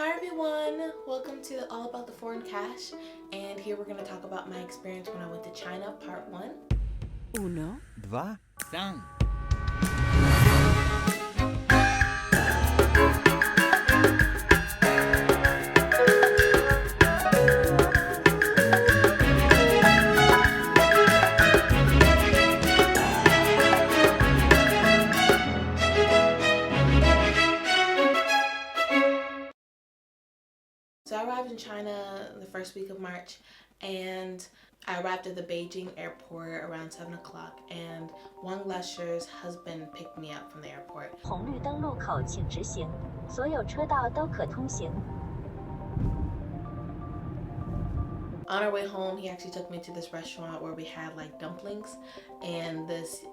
Hi everyone, welcome to All About the Foreign Cash, and here we're going to talk about my experience when I went to China, part 1. Uno, два,三. So I arrived in China the first week of March, and I arrived at the Beijing airport around 7 o'clock, and Wang Lasher's husband picked me up from the airport. 红绿灯路口请直行，所有车道都可通行。 On our way home, he actually took me to this restaurant where we had like dumplings and this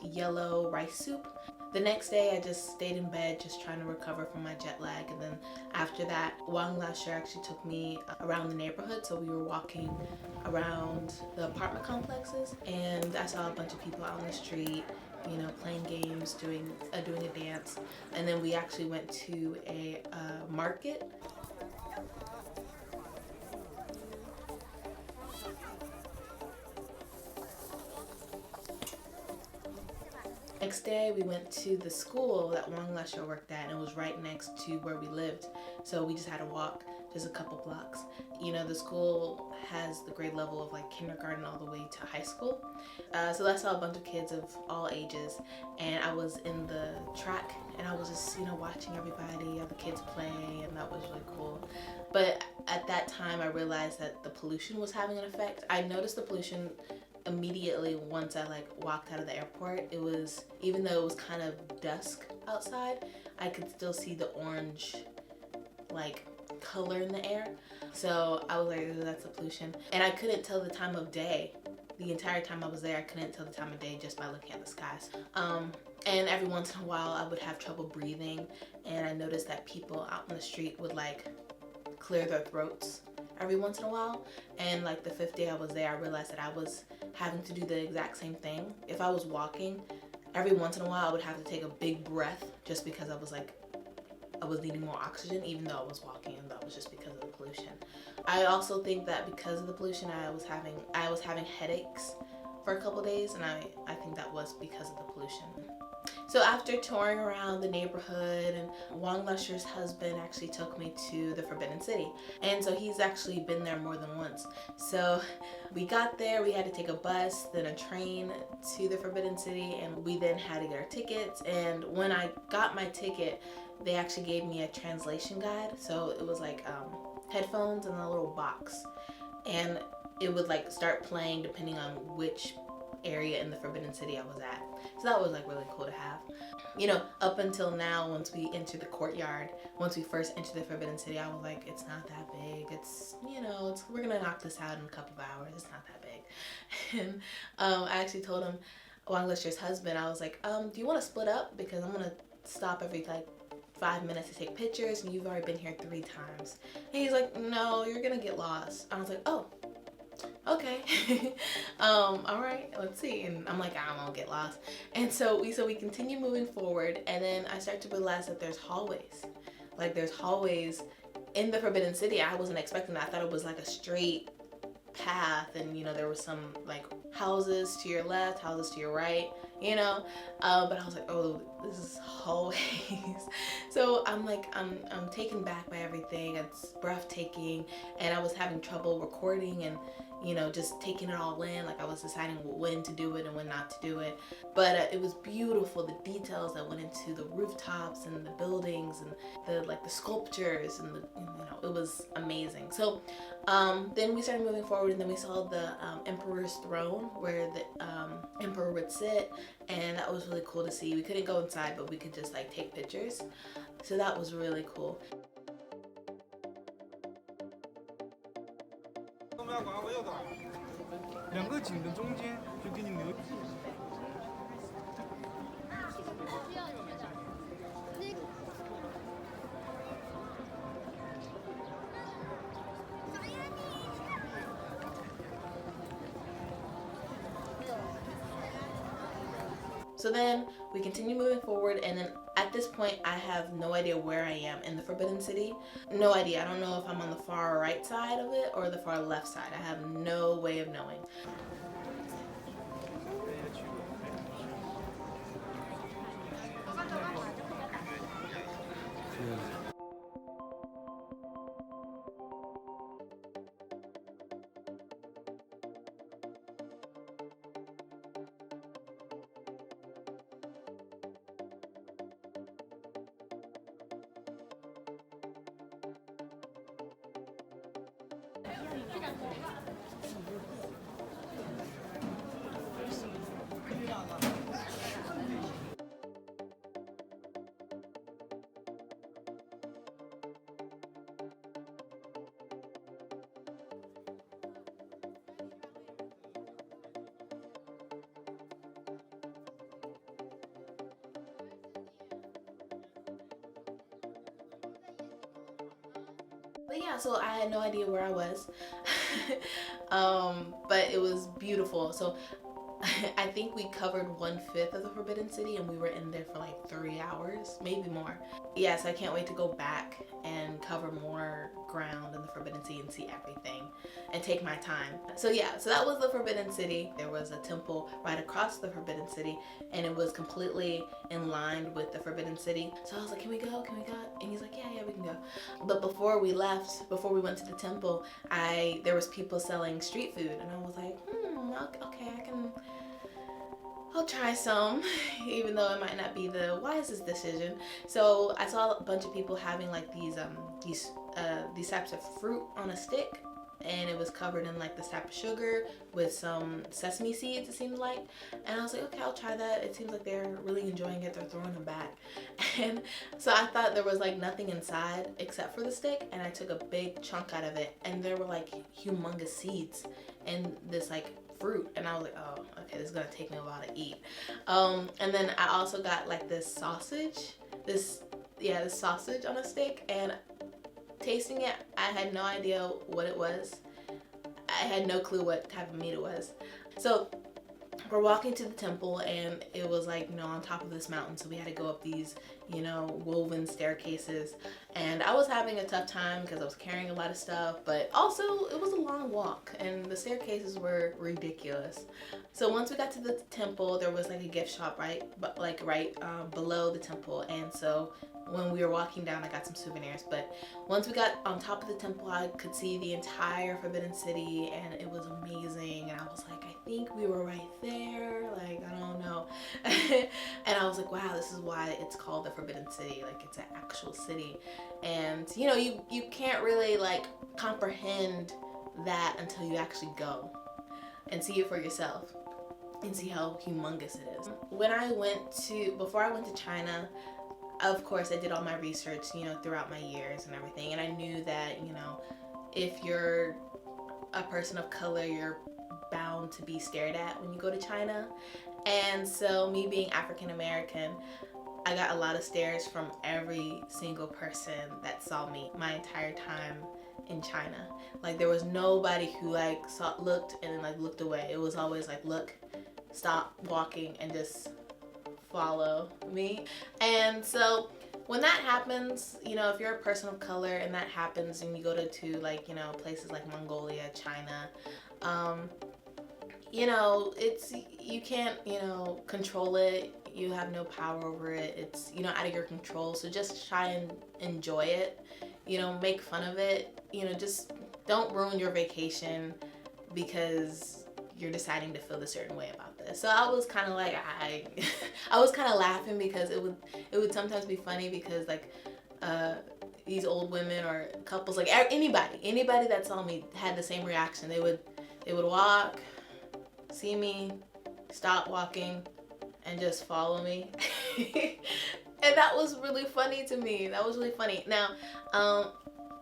yellow rice soup. The next day, I just stayed in bed just trying to recover from my jet lag, and then after that, Wang Lasher actually took me around the neighborhood. So we were walking around the apartment complexes, and I saw a bunch of people out on the street, you know, playing games, doing a dance, and then we actually went to a market. Next day, we went to the school that Wang Lasher worked at, and it was right next to where we lived. So we just had to walk just a couple blocks. You know, the school has the grade level of like kindergarten all the way to high school. So I saw a bunch of kids of all ages, and I was in the track, and I was just, you know, watching everybody, other kids play, and that was really cool. But at that time, I realized that the pollution was having an effect. I noticed the pollution immediately once I like walked out of the airport. It was, even though it was kind of dusk outside, I could still see the orange like color in the air. So I was like, "Ooh, that's the pollution." And I couldn't tell the time of day. The entire time I was there, I couldn't tell the time of day just by looking at the skies. And every once in a while I would have trouble breathing, and I noticed that people out in the street would like clear their throats every once in a while. And like the 5th day I was there, I realized that I was having to do the exact same thing. If I was walking, every once in a while I would have to take a big breath just because I was needing more oxygen, even though I was walking, and that was just because of the pollution. I also think that because of the pollution, I was having headaches for a couple days, and I think that was because of the pollution. So after touring around the neighborhood, and Wang Lasher's husband actually took me to the Forbidden City. And so he's actually been there more than once. So we got there, we had to take a bus, then a train to the Forbidden City, and we then had to get our tickets. And when I got my ticket, they actually gave me a translation guide. So it was like headphones and a little box. And it would like start playing depending on which area in the Forbidden City I was at. So that was like really cool to have. You know, up until now, once we entered the courtyard, once we first entered the Forbidden City, I was like, it's not that big. It's, you know, we're gonna knock this out in a couple of hours. It's not that big. And I actually told him, Wang Lasher's husband, I was like, do you want to split up? Because I'm gonna stop every like 5 minutes to take pictures, and you've already been here 3 times. And he's like, no, you're gonna get lost. I was like, oh, okay. All right, let's see. And I'm like, I won't get lost. And so we continue moving forward, and then I start to realize that there's hallways. Like there's hallways in the Forbidden City. I wasn't expecting that. I thought it was like a straight path, and you know, there was some like houses to your left, houses to your right, you know, but I was like, oh, this is hallways. So I'm like, I'm taken back by everything. It's breathtaking, and I was having trouble recording and, you know, just taking it all in. Like I was deciding when to do it and when not to do it. But it was beautiful, the details that went into the rooftops and the buildings and the sculptures, and you know, it was amazing. So then we started moving forward, and then we saw the Emperor's throne where the Emperor would sit, and that was really cool to see. We couldn't go inside, but we could just like take pictures. So that was really cool. So then we continue moving forward, and then At this point, I have no idea where I am in the Forbidden City. No idea. I don't know if I'm on the far right side of it or the far left side. I have no way of knowing. But yeah, so I had no idea where I was. But it was beautiful. So I think we covered 1/5 of the Forbidden City and we were in there for like 3 hours, maybe more. Yeah, so I can't wait to go back and cover more ground in the Forbidden City and see everything and take my time. So yeah, so that was the Forbidden City. There was a temple right across the Forbidden City and it was completely in line with the Forbidden City. So I was like, can we go? Can we go? And he's like, yeah, we can go. But before we left, before we went to the temple, there was people selling street food and I was like, okay, I'll try some, even though it might not be the wisest decision. So I saw a bunch of people having like these types of fruit on a stick, and it was covered in like this type of sugar with some sesame seeds, it seems like. And I was like, okay, I'll try that. It seems like they're really enjoying it. They're throwing them back. And so I thought there was like nothing inside except for the stick, and I took a big chunk out of it, and there were like humongous seeds and this like fruit, and I was like, oh, okay, this is gonna take me a while to eat. And then I also got like this sausage, this sausage on a stick, and tasting it, I had no idea what it was. I had no clue what type of meat it was. So we're walking to the temple, and it was like, on top of this mountain, so we had to go up these, woven staircases, and I was having a tough time because I was carrying a lot of stuff, but also it was a long walk and the staircases were ridiculous. So once we got to the temple, there was like a gift shop right below the temple, and so when we were walking down, I got some souvenirs. But once we got on top of the temple, I could see the entire Forbidden City, and it was amazing. And I was like, I think we were right there. Like, I don't know. And I was like, wow, this is why it's called the Forbidden City. Like, it's an actual city. And, you can't really, like, comprehend that until you actually go and see it for yourself and see how humongous it is. Before I went to China, of course, I did all my research, throughout my years and everything. And I knew that, if you're a person of color, you're bound to be stared at when you go to China. And so me being African American, I got a lot of stares from every single person that saw me my entire time in China. Like, there was nobody who looked and then looked away. It was always like, look, stop walking, and just follow me. And so when that happens, if you're a person of color and that happens and you go to places like Mongolia, China, you can't, control it. You have no power over it. It's, out of your control. So just try and enjoy it, make fun of it, just don't ruin your vacation because you're deciding to feel a certain way about this. So I was kind of like, I was kind of laughing because it would sometimes be funny because these old women or couples, like anybody that saw me had the same reaction. They would walk, see me, stop walking, and just follow me. And that was really funny to me. That was really funny. Now,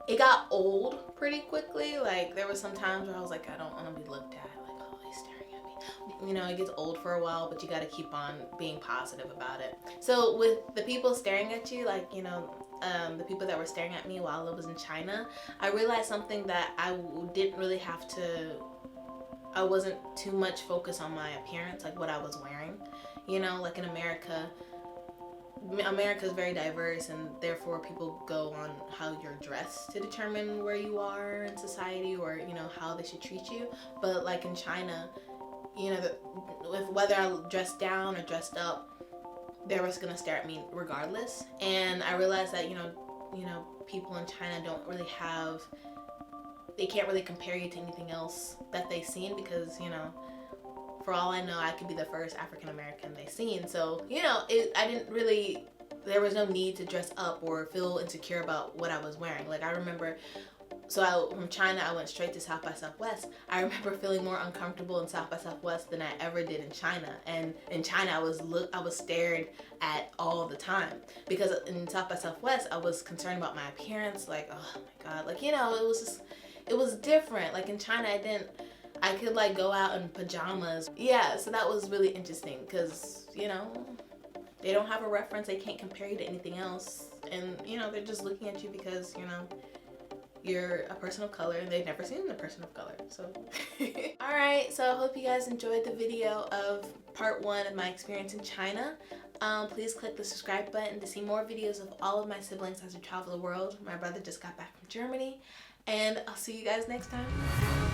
it got old pretty quickly. Like, there were some times where I was like, I don't want to be looked at. Like, oh, he's staring at me. It gets old for a while, but you got to keep on being positive about it. So with the people staring at you, the people that were staring at me while I was in China, I realized something that I didn't really have to. I wasn't too much focused on my appearance, like what I was wearing. Like in America, America is very diverse, and therefore people go on how you're dressed to determine where you are in society, or you know how they should treat you. But like in China, you know, with whether I dressed down or dressed up, they were gonna stare at me regardless. And I realized that you know people in China don't really have, they can't really compare you to anything else that they've seen, because you know, for all I know, I could be the first African American they've seen. So you know, I didn't really, there was no need to dress up or feel insecure about what I was wearing. Like I remember, from China, I went straight to South by Southwest. I remember feeling more uncomfortable in South by Southwest than I ever did in China. And in China, I was stared at all the time, because in South by Southwest, I was concerned about my appearance. Like, oh my God, like, you know, it was different. Like in China, I could like go out in pajamas. Yeah, so that was really interesting, because, you know, they don't have a reference. They can't compare you to anything else. And, you know, they're just looking at you because, you know, you're a person of color and they've never seen a person of color. So alright, so I hope you guys enjoyed the video of part 1 of my experience in China. Please click the subscribe button to see more videos of all of my siblings as we travel the world. My brother just got back from Germany, and I'll see you guys next time.